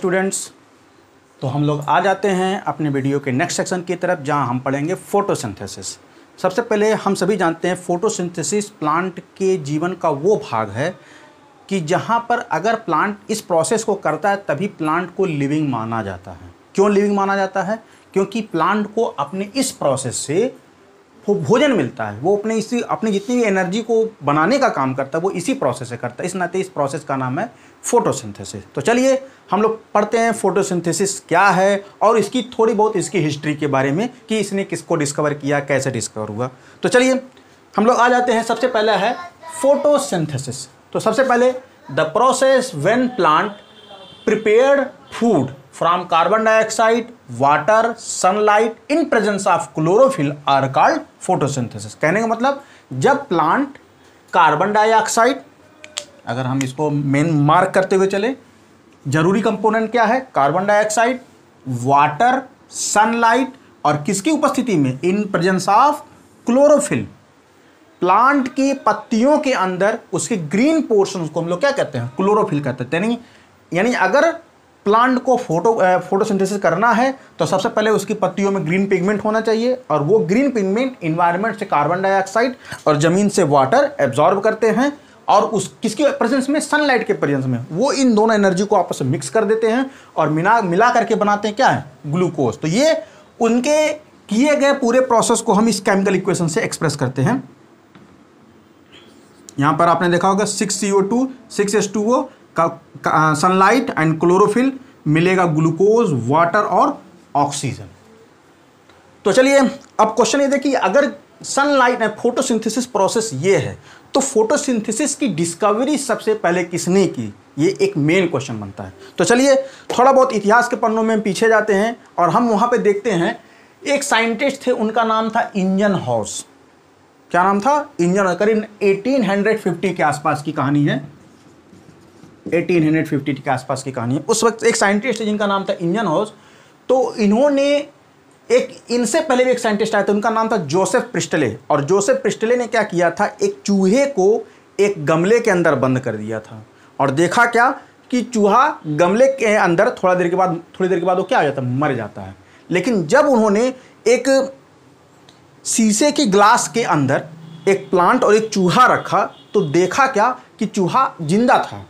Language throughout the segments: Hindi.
स्टूडेंट्स, तो हम लोग आ जाते हैं अपने वीडियो के नेक्स्ट सेक्शन की तरफ, जहां हम पढ़ेंगे फोटोसिंथेसिस। सबसे पहले हम सभी जानते हैं फोटोसिंथेसिस प्लांट के जीवन का वो भाग है कि जहां पर अगर प्लांट इस प्रोसेस को करता है तभी प्लांट को लिविंग माना जाता है। क्यों लिविंग माना जाता है? क्योंकि प्लांट को अपने इस प्रोसेस से वो भोजन मिलता है, वो अपनी जितनी भी एनर्जी को बनाने का काम करता है वो इसी प्रोसेस से करता है। इस नाते इस प्रोसेस का नाम है फोटोसिंथेसिस। तो चलिए हम लोग पढ़ते हैं फोटोसिंथेसिस क्या है और इसकी थोड़ी बहुत इसकी हिस्ट्री के बारे में कि इसने किसको डिस्कवर किया, कैसे डिस्कवर हुआ। तो चलिए हम लोग आ जाते हैं। सबसे पहला है फोटोसिंथेसिस। तो सबसे पहले the process when plant prepared food from carbon dioxide, water, sunlight in presence of chlorophyll are called photosynthesis. कहने का मतलब जब प्लांट कार्बन डाइऑक्साइड, अगर हम इसको मेन मार्क करते हुए चले, जरूरी कंपोनेंट क्या है? कार्बन डाइऑक्साइड, वाटर, सनलाइट और किसकी उपस्थिति में? इन प्रेजेंस ऑफ क्लोरोफिल। प्लांट की पत्तियों के अंदर उसके ग्रीन पोर्शन को हम लोग क्या कहते हैं? क्लोरोफिल कहते हैं। यानी अगर प्लांट को फोटोसिंथेसिस करना है तो सबसे पहले उसकी पत्तियों में ग्रीन पिगमेंट होना चाहिए, और वो ग्रीन पिगमेंट इन्वायरमेंट से कार्बन डाइऑक्साइड और जमीन से वाटर एब्जॉर्ब करते हैं, और उस किसके प्रेजेंस में? सनलाइट के प्रेजेंस में वो इन दोनों एनर्जी को आपस में मिक्स कर देते हैं और मिला करके बनाते हैं क्या है? ग्लूकोज। तो ये उनके किए गए पूरे प्रोसेस को हम इस केमिकल इक्वेशन से एक्सप्रेस करते हैं। यहां पर आपने देखा होगा 6CO2 6H2O का सनलाइट एंड क्लोरोफिल मिलेगा ग्लूकोज, वाटर और ऑक्सीजन। तो चलिए अब क्वेश्चन ये देखिए, अगर सनलाइट फोटोसिंथेसिस प्रोसेस ये है तो फोटोसिंथेसिस की डिस्कवरी सबसे पहले किसने की? ये एक मेन क्वेश्चन बनता है। तो चलिए थोड़ा बहुत इतिहास के पन्नों में पीछे जाते हैं और हम वहां पे देखते हैं एक साइंटिस्ट थे, उनका नाम था इंजनहॉस। क्या नाम था? इंजन। करीब 1850 के आसपास की कहानी है, 1850 के आसपास की कहानी है। उस वक्त एक साइंटिस्ट है जिनका नाम था इंजनहॉस। तो इन्होंने इनसे पहले भी एक साइंटिस्ट आया था, उनका नाम था जोसेफ प्रिस्टले। और जोसेफ प्रिस्टले ने क्या किया था? एक चूहे को एक गमले के अंदर बंद कर दिया था, और देखा क्या कि चूहा गमले के अंदर थोड़ी देर के बाद वो क्या हो जाता है? मर जाता है। लेकिन जब उन्होंने एक शीशे की ग्लास के अंदर एक प्लांट और एक चूहा रखा तो देखा क्या कि चूहा जिंदा था।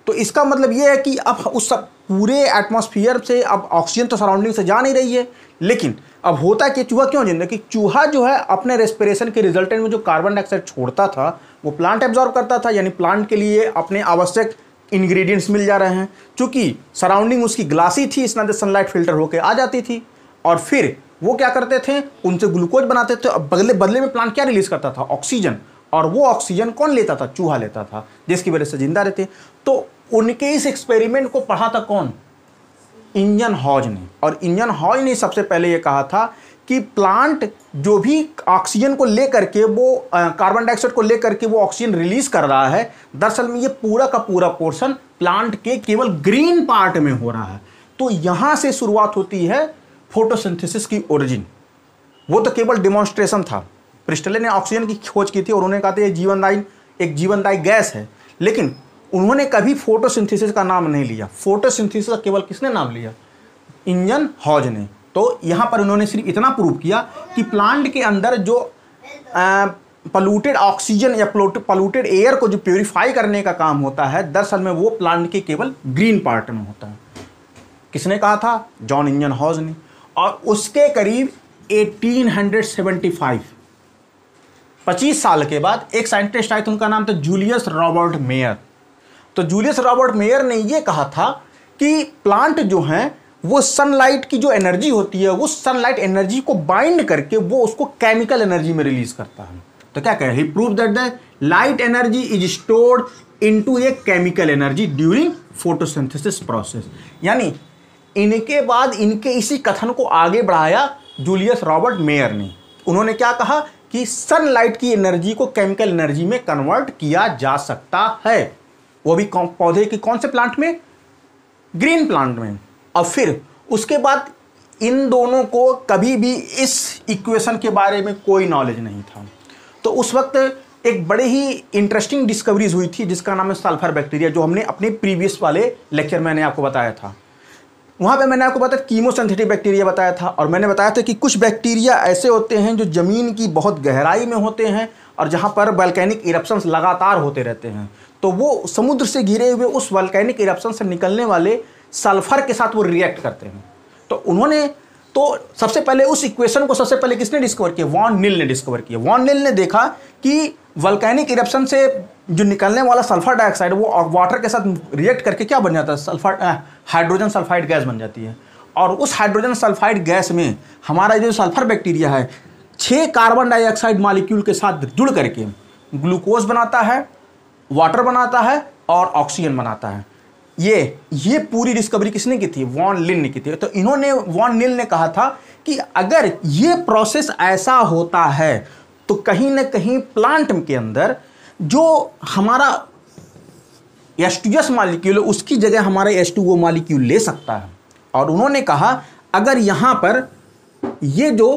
तो इसका मतलब यह है कि अब उस पूरे एटमॉस्फेयर से अब ऑक्सीजन तो सराउंडिंग से जा नहीं रही है, लेकिन अब होता है कि चूहा क्यों जिंदा? कि चूहा जो है अपने रेस्पिरेशन के रिजल्टेंट में जो कार्बन डाइऑक्साइड छोड़ता था वो प्लांट एब्जॉर्ब करता था, यानी प्लांट के लिए अपने आवश्यक इंग्रेडिएंट्स मिल जा रहे हैं। चूंकि सराउंडिंग उसकी ग्लासी थी, इस नाते सनलाइट फिल्टर होकर आ जाती थी, और फिर वो क्या करते थे? उनसे ग्लूकोज बनाते थे। अब बदले में प्लांट क्या रिलीज करता था? ऑक्सीजन। और वो ऑक्सीजन कौन लेता था? चूहा लेता था, जिसकी वजह से जिंदा रहते। तो उनके इस एक्सपेरिमेंट को पढ़ा था कौन? इंजनहॉस ने। और इंजनहॉस ने सबसे पहले ये कहा था कि प्लांट जो भी ऑक्सीजन को लेकर के वो कार्बन डाइऑक्साइड को लेकर के वो ऑक्सीजन रिलीज कर रहा है, दरअसल में ये पूरा का पूरा पोर्शन प्लांट के केवल ग्रीन पार्ट में हो रहा है। तो यहां से शुरुआत होती है फोटोसिंथेसिस की ओरिजिन। वो तो केवल डिमॉन्स्ट्रेशन था। प्रिस्टले ने ऑक्सीजन की खोज की थी और उन्होंने कहा था ये एक जीवनदायी गैस है, लेकिन उन्होंने कभी फोटोसिंथेसिस का नाम नहीं लिया। फोटोसिंथेसिस का केवल किसने नाम लिया? इंजनहॉस ने। तो यहां पर उन्होंने सिर्फ इतना प्रूव किया कि प्लांट के अंदर जो पॉल्यूटेड ऑक्सीजन या पॉल्यूटेड एयर को जो प्योरीफाई करने का काम होता है, दरअसल में वो प्लांट के केवल ग्रीन पार्ट में होता है। किसने कहा था? जॉन इंजनहॉस ने। और उसके करीब 1875 25 साल के बाद एक साइंटिस्ट आए थे, उनका नाम था जूलियस रॉबर्ट मेयर। तो जूलियस रॉबर्ट मेयर ने यह कहा था कि प्लांट जो हैं वो सनलाइट की जो एनर्जी होती है वो सनलाइट एनर्जी को बाइंड करके वो उसको केमिकल एनर्जी में रिलीज करता है। तो क्या कहे? He prove that the light energy is stored into a chemical energy during photosynthesis process. यानी इनके बाद इनके इसी कथन को आगे बढ़ाया जूलियस रॉबर्ट मेयर ने। उन्होंने क्या कहा कि सनलाइट की एनर्जी को केमिकल एनर्जी में कन्वर्ट किया जा सकता है, वो भी पौधे की कौन से प्लांट में? ग्रीन प्लांट में। और फिर उसके बाद इन दोनों को कभी भी इस इक्वेशन के बारे में कोई नॉलेज नहीं था। तो उस वक्त एक बड़े ही इंटरेस्टिंग डिस्कवरीज हुई थी जिसका नाम है सल्फर बैक्टीरिया, जो हमने अपने प्रीवियस वाले लेक्चर में मैंने आपको बताया था। वहाँ पे मैंने आपको बताया कीमोसिंथेटिक बैक्टीरिया बताया था, और मैंने बताया था कि कुछ बैक्टीरिया ऐसे होते हैं जो ज़मीन की बहुत गहराई में होते हैं और जहाँ पर वोल्केनिक इरप्शंस लगातार होते रहते हैं, तो वो समुद्र से घिरे हुए उस वोल्केनिक इरप्शन से निकलने वाले सल्फर के साथ वो रिएक्ट करते हैं। तो उन्होंने सबसे पहले उस इक्वेशन को सबसे पहले किसने डिस्कवर किया? वॉन नील ने डिस्कवर किया। वॉन नील ने देखा कि वोल्केनिक इरप्शन से जो निकलने वाला सल्फर डाइऑक्साइड वो वाटर के साथ रिएक्ट करके क्या बन जाता है? हाइड्रोजन सल्फाइड गैस बन जाती है। और उस हाइड्रोजन सल्फाइड गैस में हमारा जो सल्फर बैक्टीरिया है 6 कार्बन डाइऑक्साइड मॉलिक्यूल के साथ जुड़ करके ग्लूकोज बनाता है, वाटर बनाता है और ऑक्सीजन बनाता है। ये पूरी डिस्कवरी किसने की थी? वॉन नील ने की थी। तो इन्होंने, वॉन नील ने कहा था कि अगर ये प्रोसेस ऐसा होता है तो कहीं ना कहीं प्लांट के अंदर जो हमारा H2S मॉलिक्यूल है उसकी जगह हमारा H2O मॉलिक्यूल ले सकता है। और उन्होंने कहा अगर यहाँ पर ये जो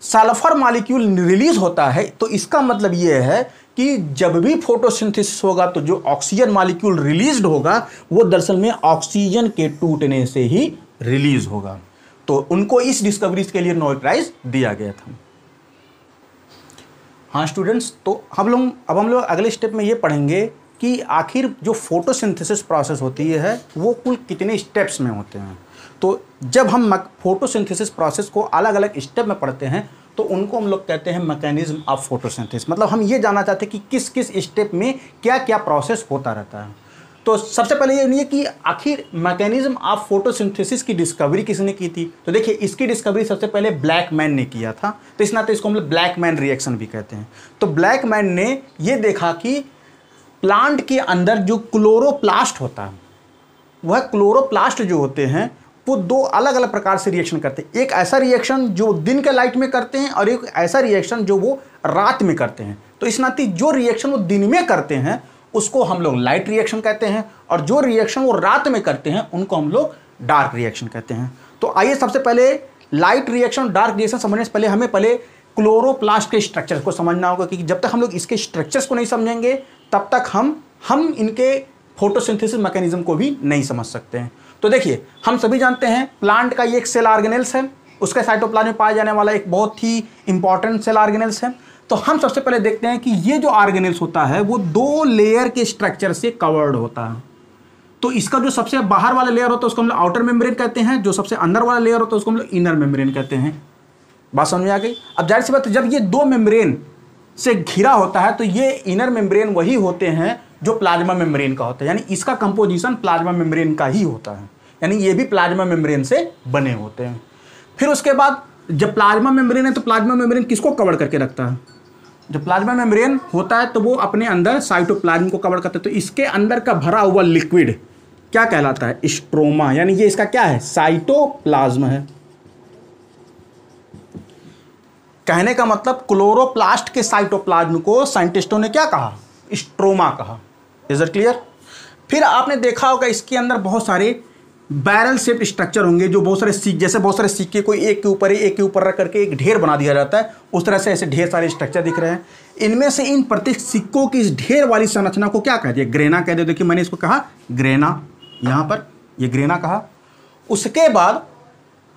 सल्फर मॉलिक्यूल रिलीज होता है तो इसका मतलब ये है कि जब भी फोटोसिंथेसिस होगा तो जो ऑक्सीजन मॉलिक्यूल रिलीज्ड होगा वो दरअसल में ऑक्सीजन के टूटने से ही रिलीज होगा। तो उनको इस डिस्कवरी के लिए नोबेल प्राइज दिया गया था। हाँ स्टूडेंट्स, तो हम लोग अगले स्टेप में ये पढ़ेंगे कि आखिर जो फोटोसिंथेसिस प्रोसेस होती है वो कुल कितने स्टेप्स में होते हैं। तो जब हम फोटोसिंथेसिस प्रोसेस को अलग अलग स्टेप में पढ़ते हैं तो उनको हम लोग कहते हैं मैकेनिज्म ऑफ फोटोसिंथेसिस। मतलब हम ये जानना चाहते हैं कि किस किस स्टेप में क्या क्या प्रोसेस होता रहता है। तो सबसे पहले ये नहीं है कि आखिर मैकेनिज्म ऑफ फोटोसिंथेसिस की डिस्कवरी किसने की थी। तो देखिए इसकी डिस्कवरी सबसे पहले ब्लैकमैन ने किया था, तो इस नाते इसको हम लोग ब्लैकमैन रिएक्शन भी कहते हैं। तो ब्लैकमैन ने ये देखा कि प्लांट के अंदर जो क्लोरोप्लास्ट होता है, वह क्लोरोप्लास्ट जो होते हैं वो 2 अलग अलग प्रकार से रिएक्शन करते हैं। एक ऐसा रिएक्शन जो दिन के लाइट में करते हैं और एक ऐसा रिएक्शन जो वो रात में करते हैं। तो इस नाते जो रिएक्शन वो दिन में करते हैं उसको हम लोग लाइट रिएक्शन कहते हैं, और जो रिएक्शन वो रात में करते हैं उनको हम लोग डार्क रिएक्शन कहते हैं। तो आइए सबसे पहले लाइट रिएक्शन, डार्क रिएक्शन समझने से पहले हमें पहले क्लोरोप्लास्ट के स्ट्रक्चर को समझना होगा, क्योंकि जब तक हम लोग इसके स्ट्रक्चर्स को नहीं समझेंगे तब तक हम इनके फोटोसिंथेसिस मैकेनिज्म को भी नहीं समझ सकते हैं। तो देखिए हम सभी जानते हैं प्लांट का ये एक सेल ऑर्गेनेल्स है, उसका साइटोप्लाज्म में पाया जाने वाला एक बहुत ही इंपॉर्टेंट सेल ऑर्गेनेल्स है। तो हम सबसे पहले देखते हैं कि ये जो ऑर्गेनेल्स होता है वो 2 लेयर के स्ट्रक्चर से कवर्ड होता है। तो इसका जो सबसे बाहर वाला लेयर होता है उसको हम लोग आउटर मेम्ब्रेन कहते हैं, जो सबसे अंदर वाला लेयर होता है उसको हम लोग इनर मेम्ब्रेन कहते हैं। बात समझ में आ गई? अब जाहिर सी बात है जब ये 2 मेम्ब्रेन से घिरा होता है तो ये इनर मेम्ब्रेन वही होते हैं जो प्लाज्मा मेम्ब्रेन का होता है, यानी इसका कंपोजिशन प्लाज्मा मेम्ब्रेन का ही होता है, यानी ये भी प्लाज्मा मेम्ब्रेन से बने होते हैं। फिर उसके बाद जब प्लाज्मा मेम्ब्रेन है तो प्लाज्मा मेम्ब्रेन किसको कवर करके रखता है? जब प्लाज्मा मेम्ब्रेन होता है तो वो अपने अंदर साइटोप्लाज्म को कवर करता है। तो इसके अंदर का भरा हुआ लिक्विड क्या कहलाता है? स्ट्रोमा, यानी ये इसका क्या है? साइटोप्लाज्म है। कहने का मतलब क्लोरोप्लास्ट के साइटोप्लाज्म को साइंटिस्टों ने क्या कहा? स्ट्रोमा कहा। Is it clear? फिर आपने देखा होगा इसके अंदर बहुत सारे बैरल शेप स्ट्रक्चर होंगे, जो बहुत सारे जैसे बहुत सारे सिक्के को एक के ऊपर रख करके एक ढेर बना दिया जाता है, उस तरह से ऐसे ढेर सारे स्ट्रक्चर दिख रहे हैं। इनमें से इन प्रत्येक सिक्कों की इस ढेर वाली संरचना को क्या कहते हैं? ग्रेना कहते हैं। देखिए मैंने इसको कहा ग्रेना, यहाँ पर ये ग्रेना कहा। उसके बाद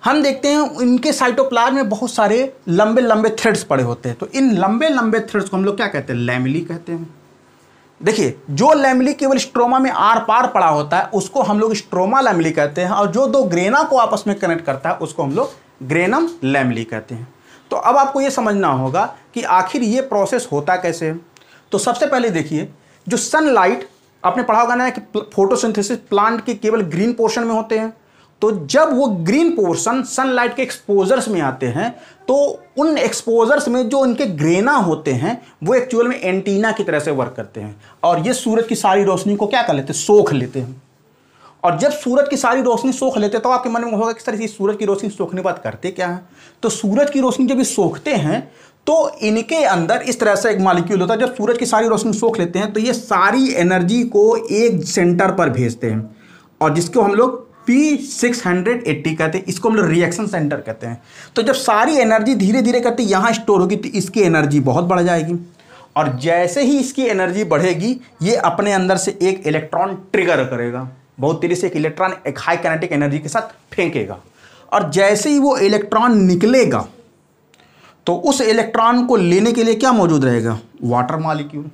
हम देखते हैं इनके साइटोप्लाज्म में बहुत सारे लंबे लंबे थ्रेड्स पड़े होते हैं। तो इन लंबे लंबे थ्रेड्स को हम लोग क्या कहते हैं? लैमेली कहते हैं। देखिए जो लैमेली केवल स्ट्रोमा में आर पार पड़ा होता है उसको हम लोग स्ट्रोमा लैमेली कहते हैं, और जो 2 ग्रेना को आपस में कनेक्ट करता है उसको हम लोग ग्रेनम लैमेली कहते हैं। तो अब आपको ये समझना होगा कि आखिर ये प्रोसेस होता कैसे है। तो सबसे पहले देखिए जो सनलाइट, आपने पढ़ा होगा ना कि फोटोसिंथेसिस प्लांट के केवल ग्रीन पोर्शन में होते हैं। तो जब वो ग्रीन पोर्शन सनलाइट के एक्सपोजर्स में आते हैं तो उन एक्सपोजर्स में जो उनके ग्रेना होते हैं वो एक्चुअल में एंटीना की तरह से वर्क करते हैं, और ये सूरज की सारी रोशनी को क्या कर लेते हैं? सोख लेते हैं। और जब सूरज की सारी रोशनी सोख लेते हैं तो आपके मन में होगा कि सर ये सूरज की रोशनी सोखने के बाद करते क्या है? तो सूरज की रोशनी जब ये सोखते हैं तो इनके अंदर इस तरह से एक मॉलिक्यूल होता है, जब सूरज की सारी रोशनी सोख लेते हैं तो ये सारी एनर्जी को एक सेंटर पर भेजते हैं, और जिसको हम लोग P680 कहते हैं। इसको हम लोग रिएक्शन सेंटर कहते हैं। तो जब सारी एनर्जी धीरे धीरे करते यहाँ स्टोर होगी तो इसकी एनर्जी बहुत बढ़ जाएगी, और जैसे ही इसकी एनर्जी बढ़ेगी ये अपने अंदर से एक इलेक्ट्रॉन ट्रिगर करेगा। बहुत तेजी से एक इलेक्ट्रॉन एक हाई काइनेटिक एनर्जी के साथ फेंकेगा, और जैसे ही वो इलेक्ट्रॉन निकलेगा तो उस इलेक्ट्रॉन को लेने के लिए क्या मौजूद रहेगा, वाटर मॉलिक्यूल।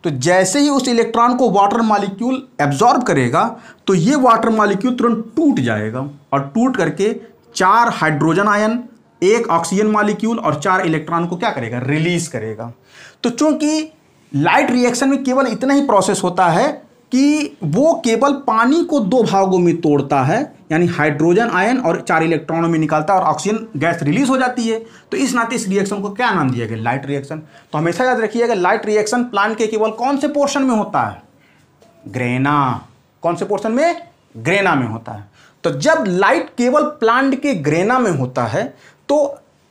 तो जैसे ही उस इलेक्ट्रॉन को वाटर मॉलिक्यूल एब्जॉर्ब करेगा तो ये वाटर मॉलिक्यूल तुरंत टूट जाएगा, और टूट करके 4 हाइड्रोजन आयन, 1 ऑक्सीजन मॉलिक्यूल और 4 इलेक्ट्रॉन को क्या करेगा, रिलीज करेगा। तो चूंकि लाइट रिएक्शन में केवल इतना ही प्रोसेस होता है कि वो केवल पानी को 2 भागों में तोड़ता है, यानी हाइड्रोजन आयन और 4 इलेक्ट्रॉनों में निकालता है, और ऑक्सीजन गैस रिलीज हो जाती है। तो इस नाते इस रिएक्शन को क्या नाम दिया गया, लाइट रिएक्शन। तो हमेशा याद रखिएगा, लाइट रिएक्शन प्लांट के केवल कौन से पोर्शन में होता है, ग्रेना। कौन से पोर्शन में, ग्रेना में होता है। तो जब लाइट केवल प्लांट के ग्रेना में होता है तो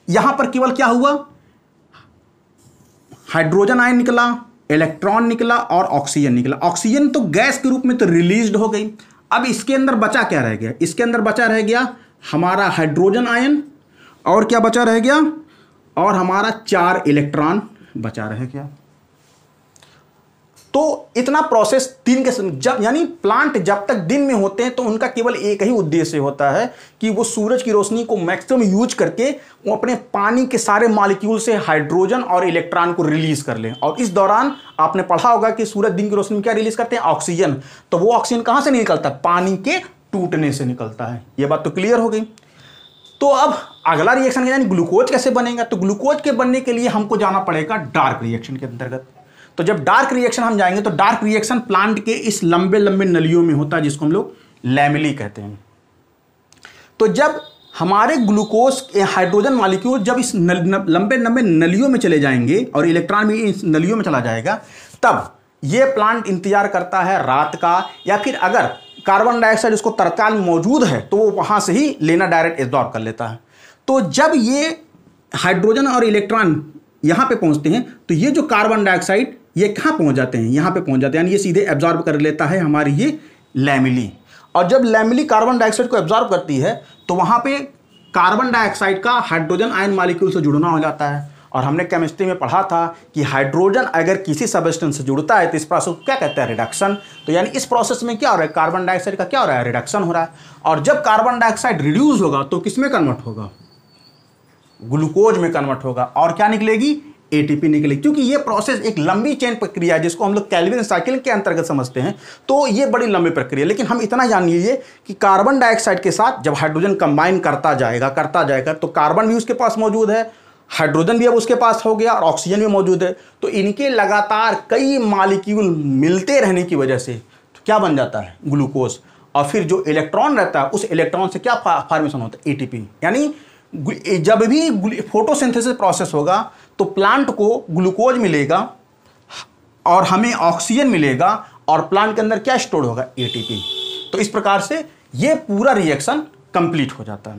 यहां पर केवल क्या हुआ, हाइड्रोजन आयन निकला, इलेक्ट्रॉन निकला और ऑक्सीजन निकला। ऑक्सीजन तो गैस के रूप में तो रिलीज्ड हो गई। अब इसके अंदर बचा क्या रह गया, इसके अंदर बचा रह गया हमारा हाइड्रोजन आयन, और क्या बचा रह गया, और हमारा 4 इलेक्ट्रॉन बचा रह गया। तो इतना प्रोसेस दिन के जब, यानी प्लांट जब तक दिन में होते हैं तो उनका केवल एक ही उद्देश्य होता है कि वो सूरज की रोशनी को मैक्सिमम यूज करके वो अपने पानी के सारे मॉलिक्यूल से हाइड्रोजन और इलेक्ट्रॉन को रिलीज कर लें। और इस दौरान आपने पढ़ा होगा कि सूरज दिन की रोशनी में क्या रिलीज करते हैं, ऑक्सीजन। तो वो ऑक्सीजन कहां से निकलता है, पानी के टूटने से निकलता है। ये बात तो क्लियर हो गई। तो अब अगला रिएक्शन यानी ग्लूकोज कैसे बनेगा। तो ग्लूकोज के बनने के लिए हमको जाना पड़ेगा डार्क रिएक्शन के अंतर्गत। तो जब डार्क रिएक्शन हम जाएंगे तो डार्क रिएक्शन प्लांट के इस लंबे लंबे नलियों में होता है, जिसको हम लोग लैमेली कहते हैं। तो जब हमारे ग्लूकोज हाइड्रोजन मॉलिक्यूल जब इस लंबे लंबे नलियों में चले जाएंगे और इलेक्ट्रॉन भी इस नलियों में चला जाएगा, तब ये प्लांट इंतजार करता है रात का, या फिर अगर कार्बन डाइऑक्साइड उसको तत्काल मौजूद है तो वो वहां से ही लेना डायरेक्ट एब्जॉर्ब कर लेता है। तो जब ये हाइड्रोजन और इलेक्ट्रॉन यहां पे पहुंचते हैं तो ये जो कार्बन डाइऑक्साइड ये कहां पहुंच जाते हैं, यहां पे पहुंच जाते हैं, यानी ये सीधे एब्जॉर्ब कर लेता है हमारी ये लैमेली। और जब लैमेली कार्बन डाइऑक्साइड को एब्जॉर्ब करती है तो वहां पे कार्बन डाइऑक्साइड का हाइड्रोजन आयन मॉलिक्यूल से जुड़ना हो जाता है। और हमने केमिस्ट्री में पढ़ा था कि हाइड्रोजन अगर किसी सबस्टेंस से जुड़ता है तो इस प्रोसेस को क्या कहते हैं, रिडक्शन। तो यानी इस प्रोसेस में क्या हो रहा है, कार्बन डाइऑक्साइड का क्या हो रहा है, रिडक्शन हो रहा है। और जब कार्बन डाइऑक्साइड रिड्यूस होगा तो किस में कन्वर्ट होगा, ग्लूकोज में कन्वर्ट होगा, और क्या निकलेगी, एटीपी निकलेगी। क्योंकि ये प्रोसेस एक लंबी चेन प्रक्रिया है जिसको हम लोग केल्विन साइकिल के अंतर्गत समझते हैं। तो ये बड़ी लंबी प्रक्रिया है। लेकिन हम इतना जान लीजिए कि कार्बन डाइऑक्साइड के साथ जब हाइड्रोजन कंबाइन करता जाएगा तो कार्बन भी उसके पास मौजूद है, हाइड्रोजन भी अब उसके पास हो गया और ऑक्सीजन भी मौजूद है। तो इनके लगातार कई मॉलिक्यूल मिलते रहने की वजह से तो क्या बन जाता है, ग्लूकोज। और फिर जो इलेक्ट्रॉन रहता है उस इलेक्ट्रॉन से क्या फॉर्मेशन होता है, एटीपी। यानी जब भी फोटोसिंथेसिस प्रोसेस होगा तो प्लांट को ग्लूकोज मिलेगा और हमें ऑक्सीजन मिलेगा, और प्लांट के अंदर क्या स्टोर होगा, एटीपी। तो इस प्रकार से ये पूरा रिएक्शन कंप्लीट हो जाता है।